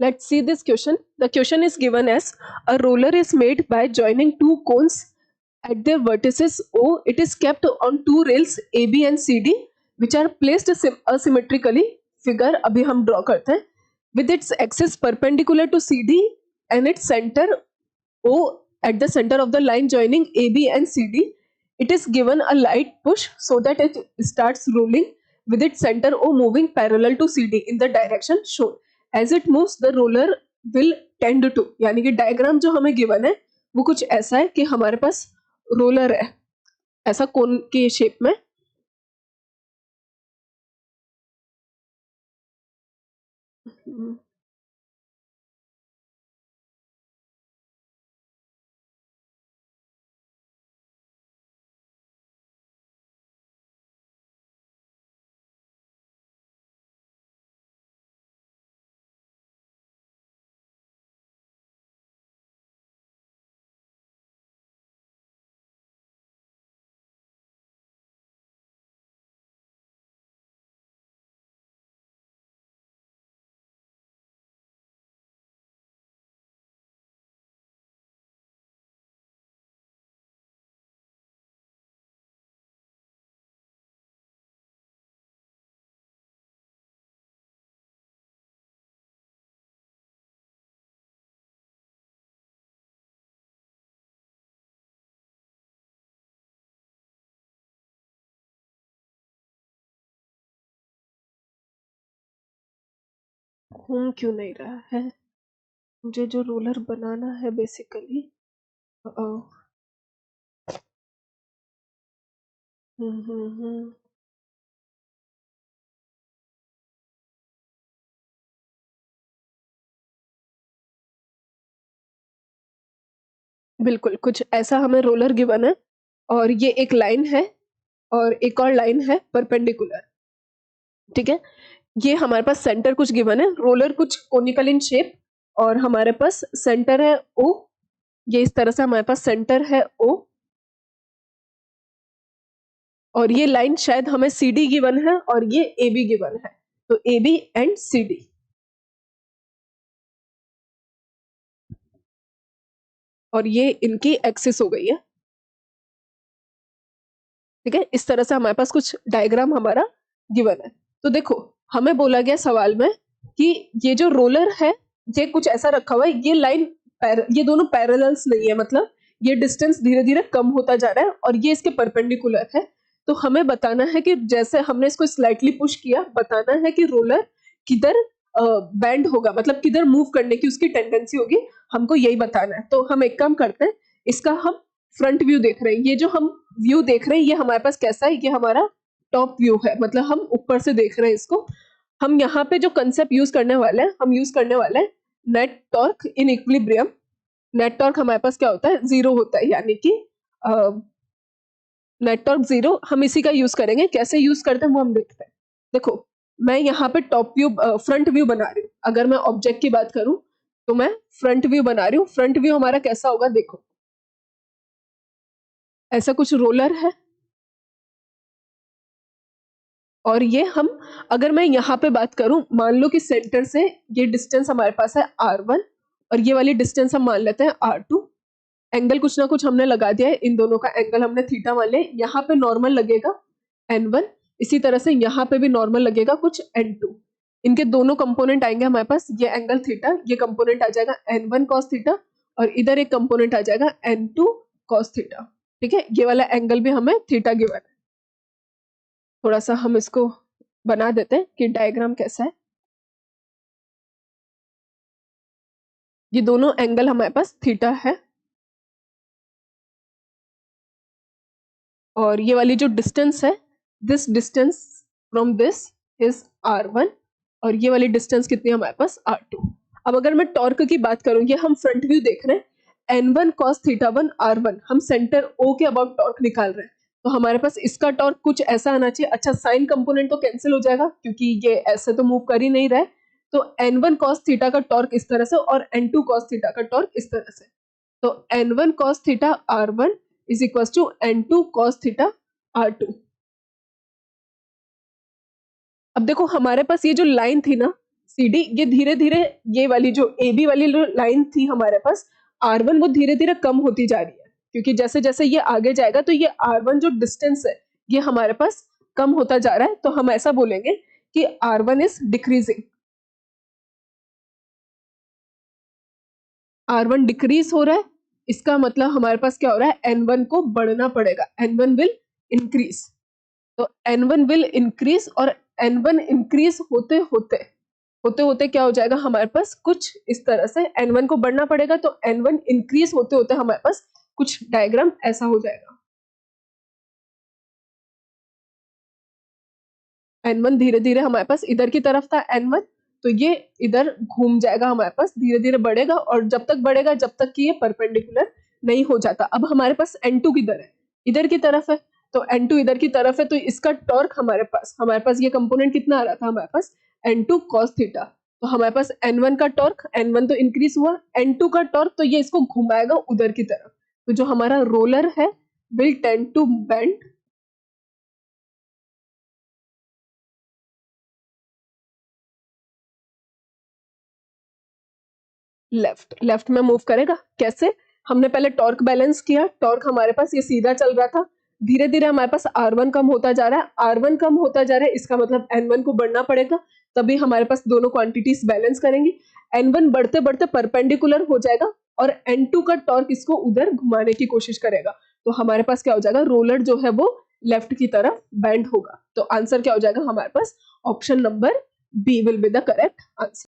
Let's see this question. The question is given as a roller is made by joining two cones at their vertices O. It is kept on two rails AB and CD which are placed asymmetrically. Figure अभी हम draw करते हैं. With its axis perpendicular to CD and its center O at the center of the line joining AB and CD, it is given a light push so that it starts rolling with its center O moving parallel to CD in the direction shown. As it moves, the roller will tend to, यानी कि diagram जो हमें given है वो कुछ ऐसा है कि हमारे पास रोलर है ऐसा कोन के शेप में. क्यों नहीं रहा है? मुझे जो रोलर बनाना है बेसिकली बिल्कुल कुछ ऐसा हमें रोलर गिवन है और ये एक लाइन है और एक और लाइन है परपेंडिकुलर. ठीक है, ये हमारे पास सेंटर कुछ गिवन है, रोलर कुछ कोनिकल इन शेप और हमारे पास सेंटर है ओ. ये इस तरह से हमारे पास सेंटर है ओ और ये लाइन शायद हमें CD गिवन है और ये AB गिवन है. तो AB एंड CD और ये इनकी एक्सिस हो गई है. ठीक है, इस तरह से हमारे पास कुछ डायग्राम हमारा गिवन है. तो देखो हमें बोला गया सवाल में कि ये जो रोलर है ये कुछ ऐसा रखा हुआ है, ये लाइन ये दोनों पैरेलल्स नहीं है, मतलब ये डिस्टेंस धीरे धीरे कम होता जा रहा है और ये इसके परपेंडिकुलर है. तो हमें बताना है कि जैसे हमने इसको स्लाइटली पुश किया, बताना है कि रोलर किधर बैंड होगा, मतलब किधर मूव करने की उसकी टेंडेंसी होगी, हमको यही बताना है. तो हम एक काम करते हैं, इसका हम फ्रंट व्यू देख रहे हैं. ये जो हम व्यू देख रहे हैं ये हमारे पास कैसा है, ये हमारा टॉप व्यू है, मतलब हम ऊपर से देख रहे हैं इसको. हम यहाँ पे जो कंसेप्ट यूज करने वाले हैं, हम यूज करने वाले हैं net torque in equilibrium. Net torque हमारे पास क्या होता है, 0 होता है, यानी कि नेट टॉर्क 0 हम इसी का यूज करेंगे. कैसे यूज करते हैं वो हम देखते हैं. देखो मैं यहाँ पे टॉप व्यू फ्रंट व्यू बना रही हूँ. अगर मैं ऑब्जेक्ट की बात करूं तो मैं फ्रंट व्यू बना रही हूँ. फ्रंट व्यू हमारा कैसा होगा, देखो ऐसा कुछ रोलर है और ये हम, अगर मैं यहाँ पे बात करूं, मान लो कि सेंटर से ये डिस्टेंस हमारे पास है R1 और ये वाली डिस्टेंस हम मान लेते हैं R2. एंगल कुछ ना कुछ हमने लगा दिया है, इन दोनों का एंगल हमने थीटा मान लिया. यहाँ पे नॉर्मल लगेगा N1, इसी तरह से यहाँ पे भी नॉर्मल लगेगा कुछ N2. इनके दोनों कंपोनेंट आएंगे हमारे पास, ये एंगल थीटा, ये कंपोनेंट आ जाएगा N1 cos थीटा और इधर एक कंपोनेंट आ जाएगा N2 cos थीटा. ठीक है, ये वाला एंगल भी हमें थीटा गिवन है. थोड़ा सा हम इसको बना देते हैं कि डायग्राम कैसा है. ये दोनों एंगल हमारे पास थीटा है और ये वाली जो डिस्टेंस है, this distance from this is R1 और ये वाली डिस्टेंस कितनी है हमारे पास, R2. अब अगर मैं टॉर्क की बात करूं, ये हम फ्रंट व्यू देख रहे हैं, N1 cos थीटा 1 R1, हम सेंटर O के अबाउट टॉर्क निकाल रहे हैं. तो हमारे पास इसका टॉर्क कुछ ऐसा आना चाहिए. अच्छा साइन कंपोनेंट तो कैंसिल हो जाएगा क्योंकि ये ऐसे तो मूव कर ही नहीं रहा है. तो N1 cos थीटा का टॉर्क इस तरह से और N2 cos थीटा का टॉर्क इस तरह से. तो N1 cos theta R1 is equal to N2 cos theta R2. अब देखो हमारे पास ये जो लाइन थी ना, सी डी, ये धीरे धीरे ये वाली जो ए बी वाली लाइन थी हमारे पास R1 वो धीरे धीरे कम होती जा रही है, क्योंकि जैसे जैसे ये आगे जाएगा तो ये R1 जो डिस्टेंस है ये हमारे पास कम होता जा रहा है। तो हम ऐसा बोलेंगे कि R1 is decreasing, R1 decrease हो रहा है, इसका मतलब हमारे पास क्या हो रहा है, N1 को बढ़ना पड़ेगा, N1 विल इंक्रीज। तो N1 विल इंक्रीज और N1 इंक्रीज होते होते क्या हो जाएगा हमारे पास, कुछ इस तरह से N1 को बढ़ना पड़ेगा, तो N1 इंक्रीज होते होते हमारे पास कुछ डायग्राम ऐसा हो जाएगा। N1 धीरे धीरे हमारे पास इधर की तरफ था N1, तो ये इधर घूम जाएगा हमारे पास, धीरे धीरे बढ़ेगा और जब तक बढ़ेगा जब तक कि ये परपेंडिकुलर नहीं हो जाता। अब हमारे पास N2 किधर है, इधर की तरफ है, तो N2 इधर की तरफ है, तो इसका टॉर्क हमारे पास ये कंपोनेंट कितना आ रहा था हमारे पास, N2 cos थीटा। तो हमारे पास N1 का टॉर्क, N1 तो इंक्रीज हुआ, N2 का टॉर्क तो ये इसको घुमाएगा उधर की तरफ, तो जो हमारा रोलर है will tend to bend left में मूव करेगा। कैसे, हमने पहले टॉर्क बैलेंस किया, टॉर्क हमारे पास ये सीधा चल रहा था, धीरे धीरे हमारे पास R1 कम होता जा रहा है, R1 कम होता जा रहा है, इसका मतलब N1 को बढ़ना पड़ेगा, तभी हमारे पास दोनों क्वांटिटीज बैलेंस करेंगी। N1 बढ़ते बढ़ते परपेंडिकुलर हो जाएगा और N2 का टॉर्क इसको उधर घुमाने की कोशिश करेगा, तो हमारे पास क्या हो जाएगा, रोलर जो है वो लेफ्ट की तरफ बेंड होगा। तो आंसर क्या हो जाएगा हमारे पास, option number B will be the correct answer.